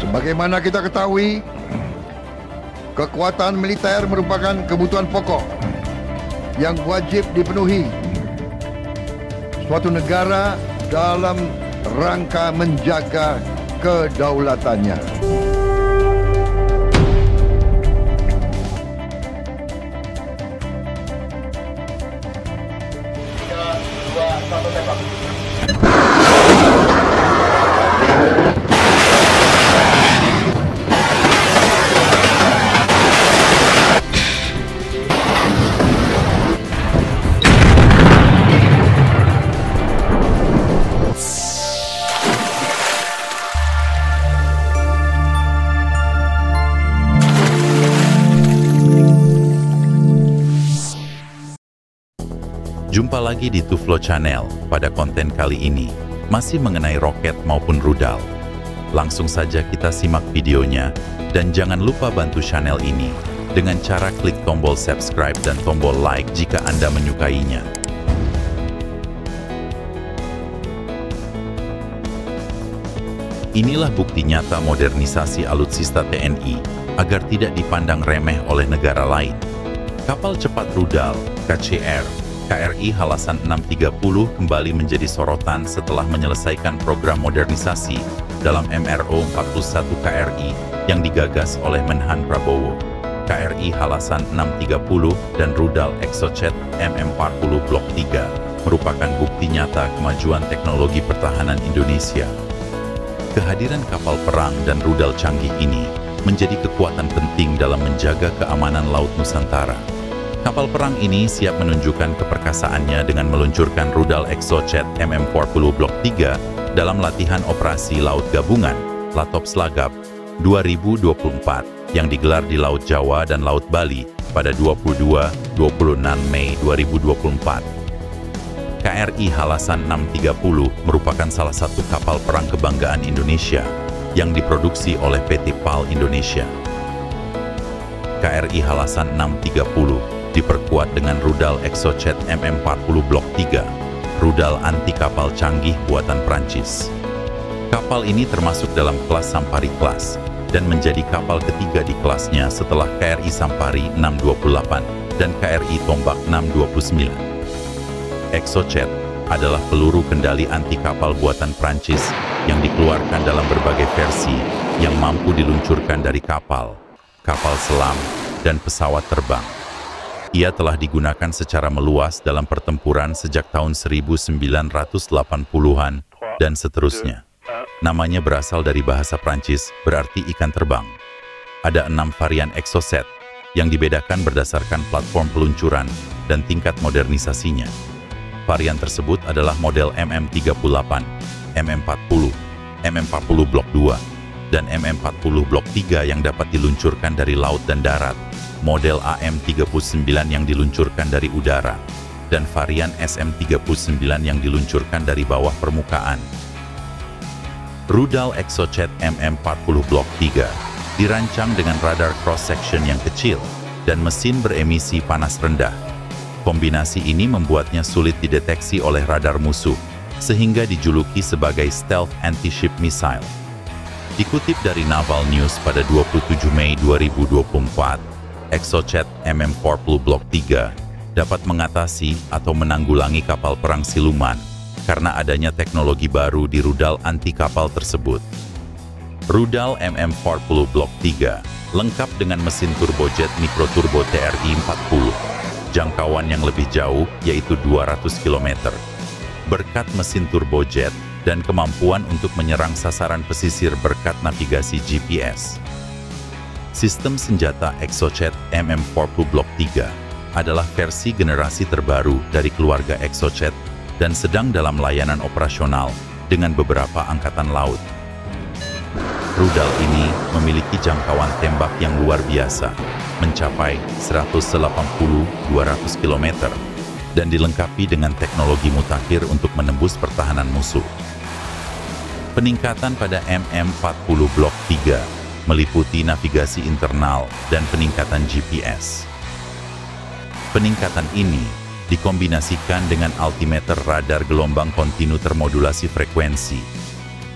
Sebagaimana kita ketahui, kekuatan militer merupakan kebutuhan pokok yang wajib dipenuhi suatu negara dalam rangka menjaga kedaulatannya. Jumpa lagi di Tuflo Channel. Pada konten kali ini masih mengenai roket maupun rudal. Langsung saja kita simak videonya, dan jangan lupa bantu channel ini dengan cara klik tombol subscribe dan tombol like jika Anda menyukainya. Inilah bukti nyata modernisasi alutsista TNI agar tidak dipandang remeh oleh negara lain. Kapal cepat rudal KCR KRI Halasan 630 kembali menjadi sorotan setelah menyelesaikan program modernisasi dalam MRO 41 KRI yang digagas oleh Menhan Prabowo. KRI Halasan 630 dan rudal Exocet MM40 Blok 3 merupakan bukti nyata kemajuan teknologi pertahanan Indonesia. Kehadiran kapal perang dan rudal canggih ini menjadi kekuatan penting dalam menjaga keamanan Laut Nusantara. Kapal perang ini siap menunjukkan keperkasaannya dengan meluncurkan rudal Exocet MM40 Blok 3 dalam latihan operasi Laut Gabungan Latops Lagap 2024 yang digelar di Laut Jawa dan Laut Bali pada 22-26 Mei 2024. KRI Halasan 630 merupakan salah satu kapal perang kebanggaan Indonesia yang diproduksi oleh PT PAL Indonesia. KRI Halasan 630 diperkuat dengan rudal Exocet MM40 Blok 3, rudal anti kapal canggih buatan Prancis. Kapal ini termasuk dalam kelas Sampari Class dan menjadi kapal ketiga di kelasnya setelah KRI Sampari 628 dan KRI Tombak 629. Exocet adalah peluru kendali anti kapal buatan Prancis yang dikeluarkan dalam berbagai versi yang mampu diluncurkan dari kapal, kapal selam, dan pesawat terbang. Ia telah digunakan secara meluas dalam pertempuran sejak tahun 1980-an dan seterusnya. Namanya berasal dari bahasa Prancis, berarti ikan terbang. Ada 6 varian Exocet yang dibedakan berdasarkan platform peluncuran dan tingkat modernisasinya. Varian tersebut adalah model MM38, MM40, MM40 Blok 2, dan MM40 Blok 3 yang dapat diluncurkan dari laut dan darat, model AM39 yang diluncurkan dari udara, dan varian SM39 yang diluncurkan dari bawah permukaan. Rudal Exocet MM40 Blok 3 dirancang dengan radar cross-section yang kecil dan mesin beremisi panas rendah. Kombinasi ini membuatnya sulit dideteksi oleh radar musuh, sehingga dijuluki sebagai stealth anti-ship missile. Dikutip dari Naval News pada 27 Mei 2024, Exocet MM40 Blok 3 dapat mengatasi atau menanggulangi kapal perang siluman karena adanya teknologi baru di rudal anti kapal tersebut. Rudal MM40 Blok 3 lengkap dengan mesin turbojet mikroturbo TRI-40, jangkauan yang lebih jauh yaitu 200 km. Berkat mesin turbojet dan kemampuan untuk menyerang sasaran pesisir berkat navigasi GPS. Sistem senjata Exocet MM40 Blok 3 adalah versi generasi terbaru dari keluarga Exocet dan sedang dalam layanan operasional dengan beberapa angkatan laut. Rudal ini memiliki jangkauan tembak yang luar biasa, mencapai 180-200 km, dan dilengkapi dengan teknologi mutakhir untuk menembus pertahanan musuh. Peningkatan pada MM40 Blok 3 meliputi navigasi internal dan peningkatan GPS. Peningkatan ini dikombinasikan dengan altimeter radar gelombang kontinu termodulasi frekuensi,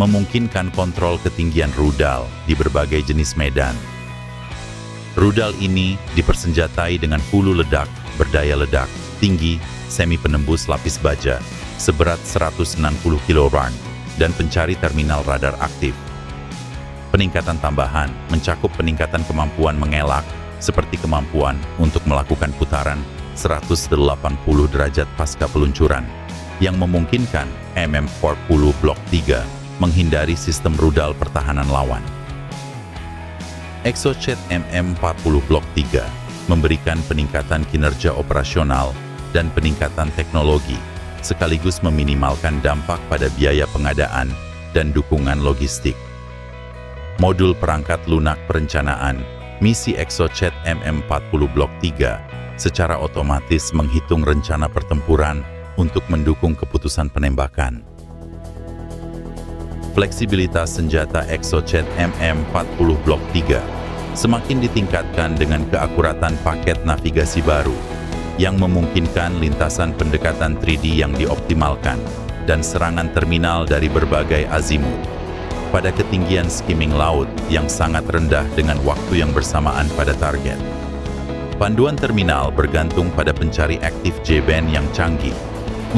memungkinkan kontrol ketinggian rudal di berbagai jenis medan. Rudal ini dipersenjatai dengan hulu ledak, berdaya ledak, tinggi, semi penembus lapis baja, seberat 160 kg, dan pencari terminal radar aktif. Peningkatan tambahan mencakup peningkatan kemampuan mengelak, seperti kemampuan untuk melakukan putaran 180 derajat pasca peluncuran, yang memungkinkan MM40 Block 3 menghindari sistem rudal pertahanan lawan. ExoChat MM40 Block 3 memberikan peningkatan kinerja operasional dan peningkatan teknologi, sekaligus meminimalkan dampak pada biaya pengadaan dan dukungan logistik. Modul perangkat lunak perencanaan misi ExoChat MM40 Block 3 secara otomatis menghitung rencana pertempuran untuk mendukung keputusan penembakan. Fleksibilitas senjata ExoChat MM40 Block 3 semakin ditingkatkan dengan keakuratan paket navigasi baru yang memungkinkan lintasan pendekatan 3D yang dioptimalkan dan serangan terminal dari berbagai azimut pada ketinggian skimming laut yang sangat rendah dengan waktu yang bersamaan pada target. Panduan terminal bergantung pada pencari aktif J-band yang canggih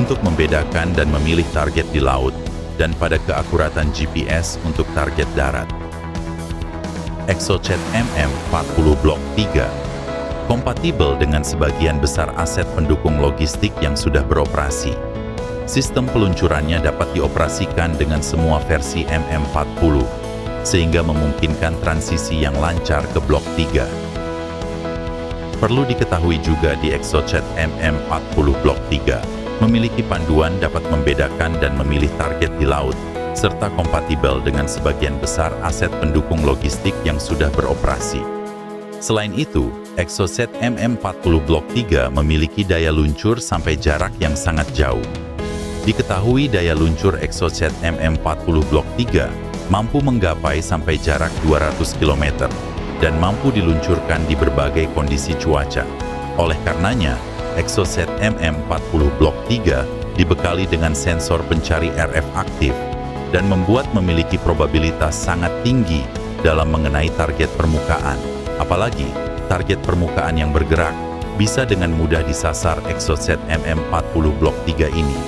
untuk membedakan dan memilih target di laut dan pada keakuratan GPS untuk target darat. ExoChat MM40 Block 3 kompatibel dengan sebagian besar aset pendukung logistik yang sudah beroperasi. Sistem peluncurannya dapat dioperasikan dengan semua versi MM40, sehingga memungkinkan transisi yang lancar ke Blok 3. Perlu diketahui juga di ExoChat MM40 Blok 3 memiliki panduan dapat membedakan dan memilih target di laut, serta kompatibel dengan sebagian besar aset pendukung logistik yang sudah beroperasi. Selain itu, ExoChat MM40 Block 3 memiliki daya luncur sampai jarak yang sangat jauh. Diketahui daya luncur ExoChat MM40 Block 3 mampu menggapai sampai jarak 200 km dan mampu diluncurkan di berbagai kondisi cuaca. Oleh karenanya, ExoChat MM40 Block 3 dibekali dengan sensor pencari RF aktif dan membuat memiliki probabilitas sangat tinggi dalam mengenai target permukaan. Apalagi, target permukaan yang bergerak bisa dengan mudah disasar ExoChat MM40 Block 3 ini.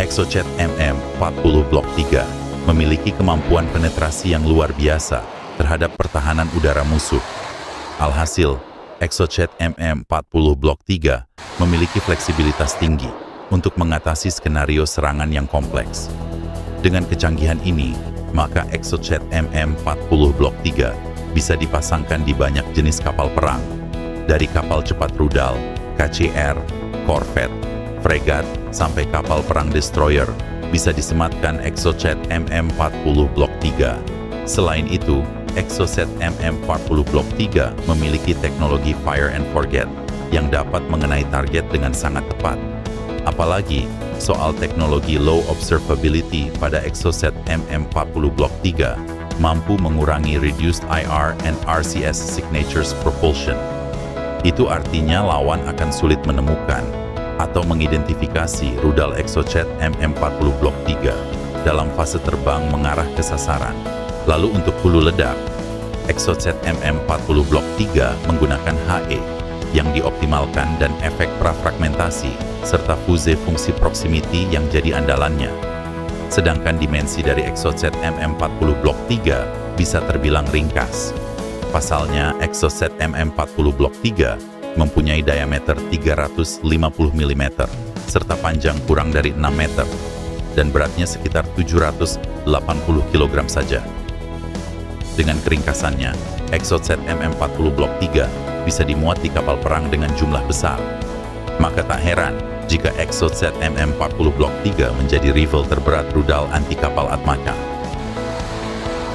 ExoChat MM40 Block 3 memiliki kemampuan penetrasi yang luar biasa terhadap pertahanan udara musuh. Alhasil, ExoChat MM40 Block 3 memiliki fleksibilitas tinggi untuk mengatasi skenario serangan yang kompleks. Dengan kecanggihan ini, maka ExoChat MM40 Block 3 bisa dipasangkan di banyak jenis kapal perang, dari kapal cepat rudal, KCR, korvet, fregat, sampai kapal perang destroyer, bisa disematkan ExoChat MM40 Block 3. Selain itu, ExoChat MM40 Block 3 memiliki teknologi Fire and Forget yang dapat mengenai target dengan sangat tepat. Apalagi, soal teknologi Low Observability pada ExoChat MM40 Block 3 mampu mengurangi Reduced IR and RCS Signatures Propulsion. Itu artinya lawan akan sulit menemukan atau mengidentifikasi rudal ExoChat MM40 Block 3 dalam fase terbang mengarah ke sasaran. Lalu untuk hulu ledak, ExoChat MM40 Block 3 menggunakan HE yang dioptimalkan dan efek prafragmentasi, serta fuse fungsi proximity yang jadi andalannya. Sedangkan dimensi dari ExoChat MM40 Block 3 bisa terbilang ringkas. Pasalnya, ExoChat MM40 Block 3 mempunyai diameter 350 mm, serta panjang kurang dari 6 meter, dan beratnya sekitar 780 kg saja. Dengan keringkasannya, ExoChat MM40 Block 3 bisa dimuat di kapal perang dengan jumlah besar. Maka tak heran jika ExoChat MM40 Block 3 menjadi rival terberat rudal anti kapal Atmata.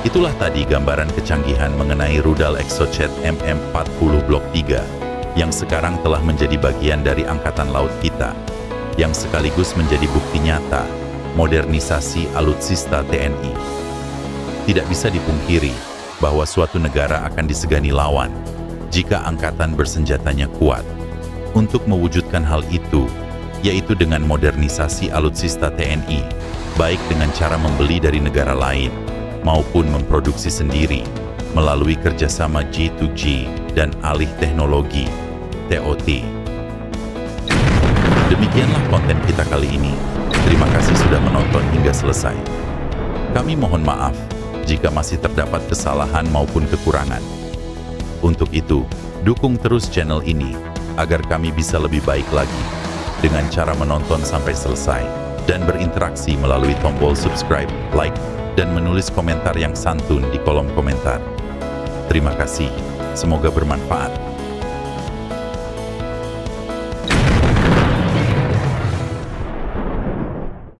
Itulah tadi gambaran kecanggihan mengenai rudal ExoChat MM40 Block 3 yang sekarang telah menjadi bagian dari Angkatan Laut kita, yang sekaligus menjadi bukti nyata modernisasi alutsista TNI. Tidak bisa dipungkiri bahwa suatu negara akan disegani lawan jika angkatan bersenjatanya kuat. Untuk mewujudkan hal itu, yaitu dengan modernisasi alutsista TNI, baik dengan cara membeli dari negara lain maupun memproduksi sendiri melalui kerjasama G2G dan alih teknologi TOT. Demikianlah konten kita kali ini. Terima kasih sudah menonton hingga selesai. Kami mohon maaf jika masih terdapat kesalahan maupun kekurangan. Untuk itu, dukung terus channel ini agar kami bisa lebih baik lagi dengan cara menonton sampai selesai dan berinteraksi melalui tombol subscribe, like, dan menulis komentar yang santun di kolom komentar. Terima kasih, semoga bermanfaat.